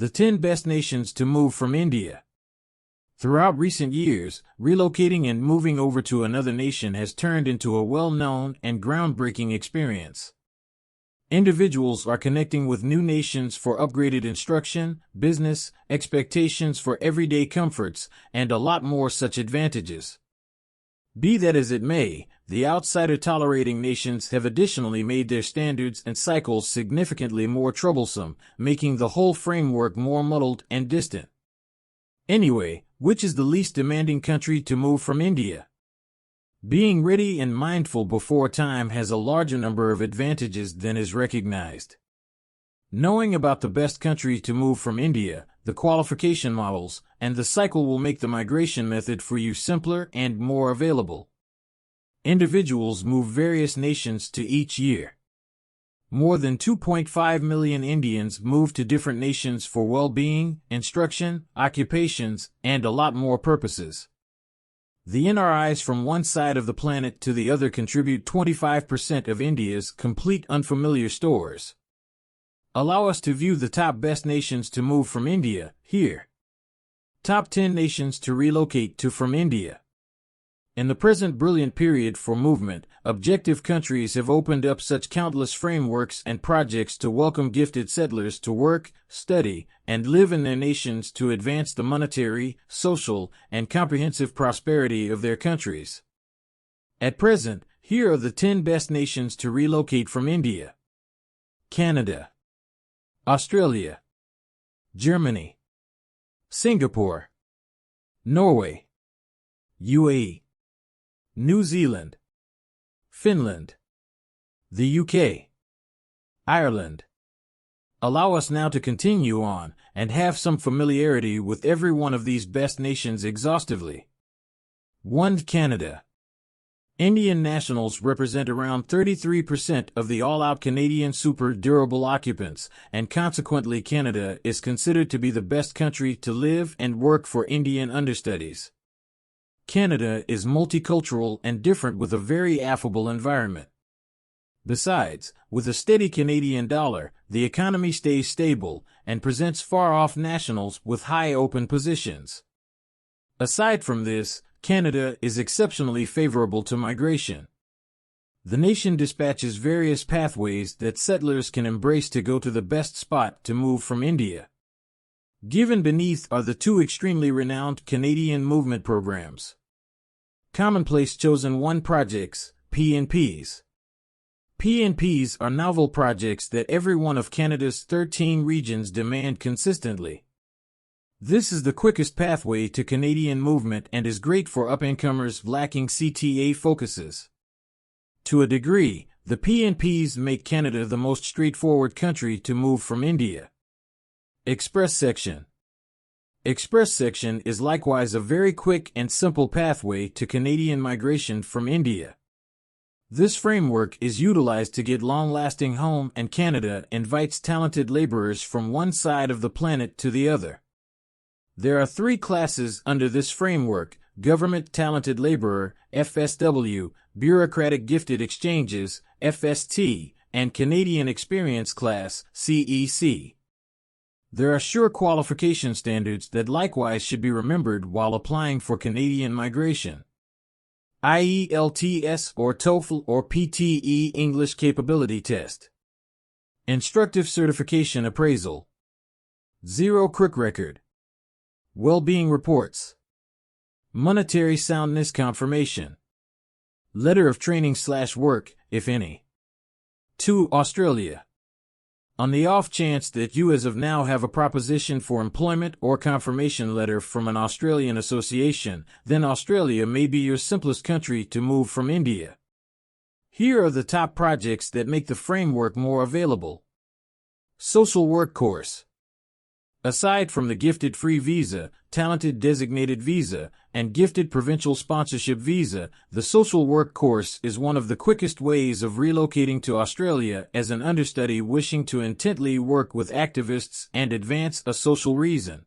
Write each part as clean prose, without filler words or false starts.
The 10 Best Nations to Move from India. Throughout recent years, relocating and moving over to another nation has turned into a well-known and groundbreaking experience. Individuals are connecting with new nations for upgraded instruction, business, expectations for everyday comforts, and a lot more such advantages. Be that as it may, the outsider-tolerating nations have additionally made their standards and cycles significantly more troublesome, making the whole framework more muddled and distant. Anyway, which is the least demanding country to move from India? Being ready and mindful before time has a larger number of advantages than is recognized. Knowing about the best country to move from India, the qualification models, and the cycle will make the migration method for you simpler and more available. Individuals move various nations to each year. More than 2.5 million Indians move to different nations for well-being, instruction, occupations, and a lot more purposes. The NRIs from one side of the planet to the other contribute 25% of India's complete unfamiliar stores. Allow us to view the top best nations to move from India, here. Top 10 nations to relocate to from India. In the present brilliant period for movement, objective countries have opened up such countless frameworks and projects to welcome gifted settlers to work, study, and live in their nations to advance the monetary, social, and comprehensive prosperity of their countries. At present, here are the 10 best nations to relocate from India. Canada, Australia, Germany, Singapore, Norway, UAE, New Zealand, Finland, the UK, Ireland. Allow us now to continue on and have some familiarity with every one of these best nations exhaustively. 1. Canada. Indian nationals represent around 33% of the all-out Canadian super durable occupants, and consequently Canada is considered to be the best country to live and work for Indian understudies. Canada is multicultural and different with a very affable environment. Besides, with a steady Canadian dollar, the economy stays stable and presents far-off nationals with high open positions. Aside from this, Canada is exceptionally favorable to migration. The nation dispatches various pathways that settlers can embrace to go to the best spot to move from India. Given beneath are the two extremely renowned Canadian movement programs. Commonplace Chosen 1 projects, PNPs. PNPs are novel projects that every one of Canada's 13 regions demand consistently. This is the quickest pathway to Canadian movement and is great for up-and-comers lacking CTA focuses. To a degree, the PNPs make Canada the most straightforward country to move from India. Express Section. Express Section is likewise a very quick and simple pathway to Canadian migration from India. This framework is utilized to get long-lasting home, and Canada invites talented laborers from one side of the planet to the other. There are 3 classes under this framework: Government Talented Laborer, FSW, Bureaucratic Gifted Exchanges, FST, and Canadian Experience Class, CEC. There are sure qualification standards that likewise should be remembered while applying for Canadian migration. IELTS or TOEFL or PTE English Capability Test. Instructive Certification Appraisal. 0 Crook Record. Well-being Reports. Monetary Soundness Confirmation. Letter of Training/Work, if any. 2. Australia. On the off chance that you as of now have a proposition for employment or confirmation letter from an Australian association, then Australia may be your simplest country to move from India. Here are the top projects that make the framework more available. Social Work Course. Aside from the Gifted Free Visa, Talented Designated Visa, and Gifted Provincial Sponsorship Visa, the Social Work Course is one of the quickest ways of relocating to Australia as an understudy wishing to intently work with activists and advance a social reason.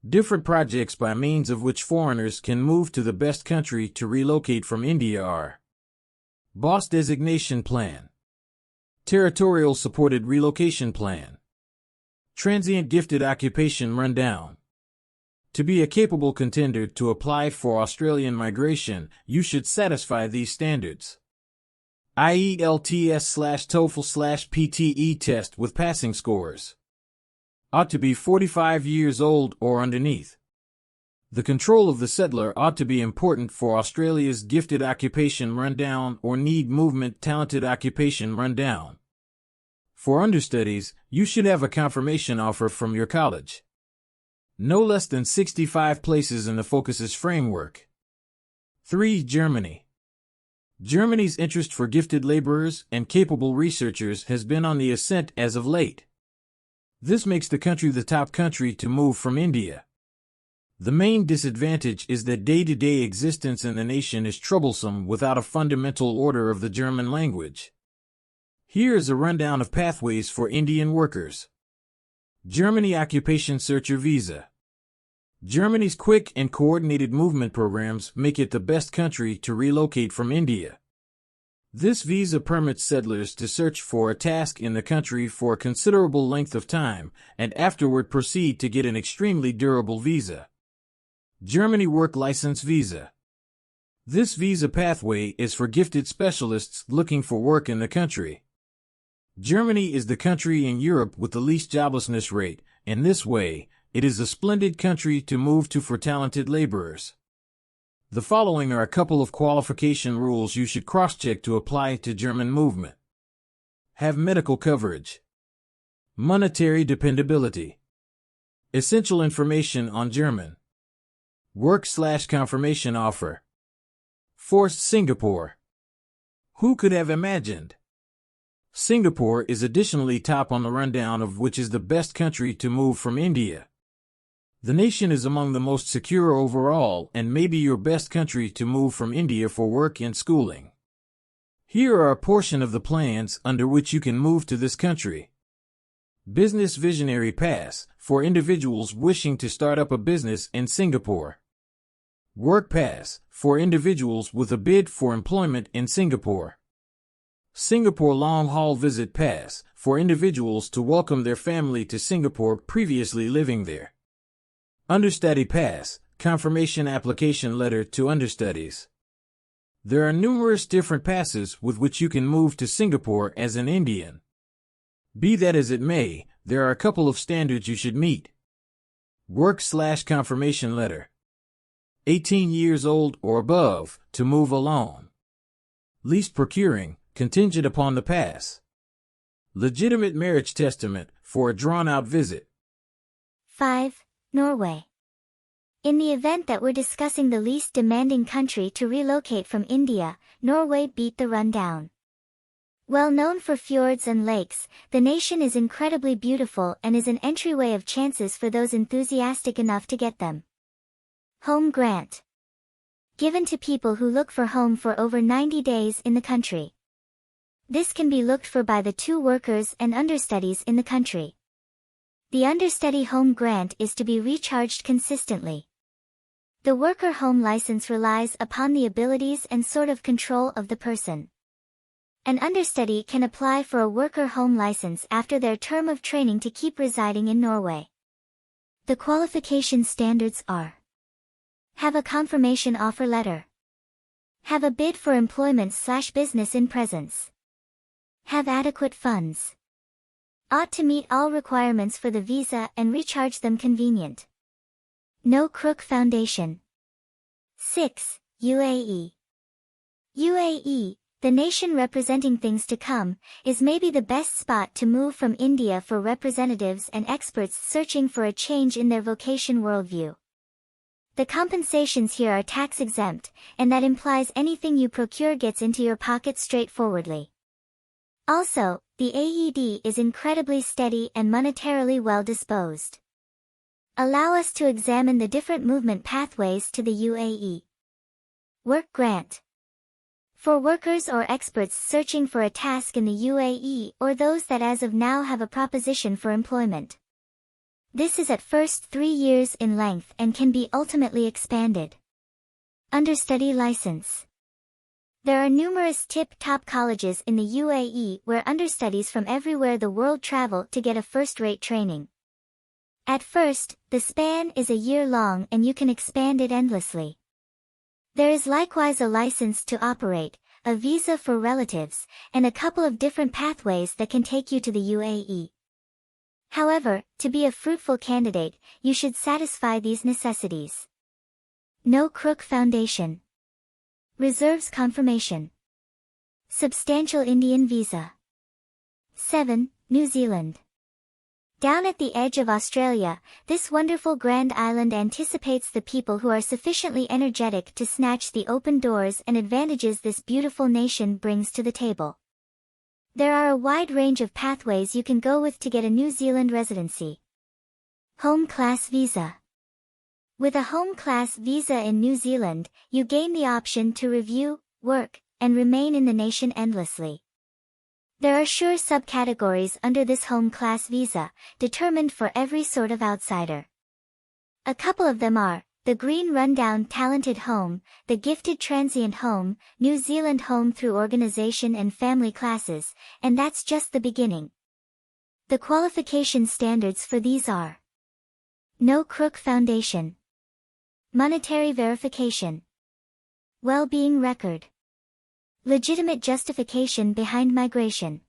Different projects by means of which foreigners can move to the best country to relocate from India are: Boss Designation Plan, Territorial Supported Relocation Plan, Transient gifted occupation rundown. To be a capable contender to apply for Australian migration, you should satisfy these standards. IELTS/TOEFL/PTE test with passing scores. Ought to be 45 years old or underneath. The control of the settler ought to be important for Australia's gifted occupation rundown or need movement talented occupation rundown. For understudies, you should have a confirmation offer from your college. No less than 65 places in the focuses framework. 3. Germany. Germany's interest for gifted laborers and capable researchers has been on the ascent as of late. This makes the country the top country to move from India. The main disadvantage is that day-to-day existence in the nation is troublesome without a fundamental order of the German language. Here is a rundown of pathways for Indian workers. Germany Occupation Searcher Visa. Germany's quick and coordinated movement programs make it the best country to relocate from India. This visa permits settlers to search for a task in the country for a considerable length of time and afterward proceed to get an extremely durable visa. Germany Work License Visa. This visa pathway is for gifted specialists looking for work in the country. Germany is the country in Europe with the least joblessness rate, and this way, it is a splendid country to move to for talented laborers. The following are a couple of qualification rules you should cross-check to apply to German movement. Have medical coverage. Monetary dependability. Essential information on German. Work/confirmation offer. Forced Singapore. Who could have imagined? Singapore is additionally top on the rundown of which is the best country to move from India. The nation is among the most secure overall and may be your best country to move from India for work and schooling. Here are a portion of the plans under which you can move to this country. Business Visionary Pass for individuals wishing to start up a business in Singapore. Work Pass for individuals with a bid for employment in Singapore. Singapore Long-Haul Visit Pass for individuals to welcome their family to Singapore previously living there. Understudy Pass, confirmation application letter to understudies. There are numerous different passes with which you can move to Singapore as an Indian. Be that as it may, there are a couple of standards you should meet. Work/confirmation letter. 18 years old or above, to move alone. Least procuring, contingent upon the pass. Legitimate marriage testament, for a drawn-out visit. 5. Norway. In the event that we're discussing the least demanding country to relocate from India, Norway beat the rundown. Well known for fjords and lakes, the nation is incredibly beautiful and is an entryway of chances for those enthusiastic enough to get them. Home grant. Given to people who look for home for over 90 days in the country. This can be looked for by the 2 workers and understudies in the country. The understudy home grant is to be recharged consistently. The worker home license relies upon the abilities and sort of control of the person. An understudy can apply for a worker home license after their term of training to keep residing in Norway. The qualification standards are: have a confirmation offer letter. Have a bid for employment/business in presence. Have adequate funds. Ought to meet all requirements for the visa and recharge them convenient. No crook foundation. 6. UAE. UAE, the nation representing things to come, is maybe the best spot to move from India for representatives and experts searching for a change in their vocation worldview. The compensations here are tax-exempt, and that implies anything you procure gets into your pocket straightforwardly. Also, the AED is incredibly steady and monetarily well disposed. Allow us to examine the different movement pathways to the UAE. Work grant. For workers or experts searching for a task in the UAE or those that as of now have a proposition for employment. This is at first 3 years in length and can be ultimately expanded. Understudy license. There are numerous tip-top colleges in the UAE where understudies from everywhere the world travel to get a first-rate training. At first, the span is a year long and you can expand it endlessly. There is likewise a license to operate, a visa for relatives, and a couple of different pathways that can take you to the UAE. However, to be a fruitful candidate, you should satisfy these necessities. No crook foundation. Reserves confirmation. Substantial Indian visa. 7. New Zealand. Down at the edge of Australia, this wonderful grand island anticipates the people who are sufficiently energetic to snatch the open doors and advantages this beautiful nation brings to the table. There are a wide range of pathways you can go with to get a New Zealand residency. Home Class Visa. With a Home Class Visa in New Zealand, you gain the option to review, work, and remain in the nation endlessly. There are sure subcategories under this Home Class Visa, determined for every sort of outsider. A couple of them are, the Green Rundown Talented Home, the Gifted Transient Home, New Zealand Home through Organization and Family Classes, and that's just the beginning. The qualification standards for these are: No Crook Foundation, Monetary Verification, Well-being Record, Legitimate justification behind migration.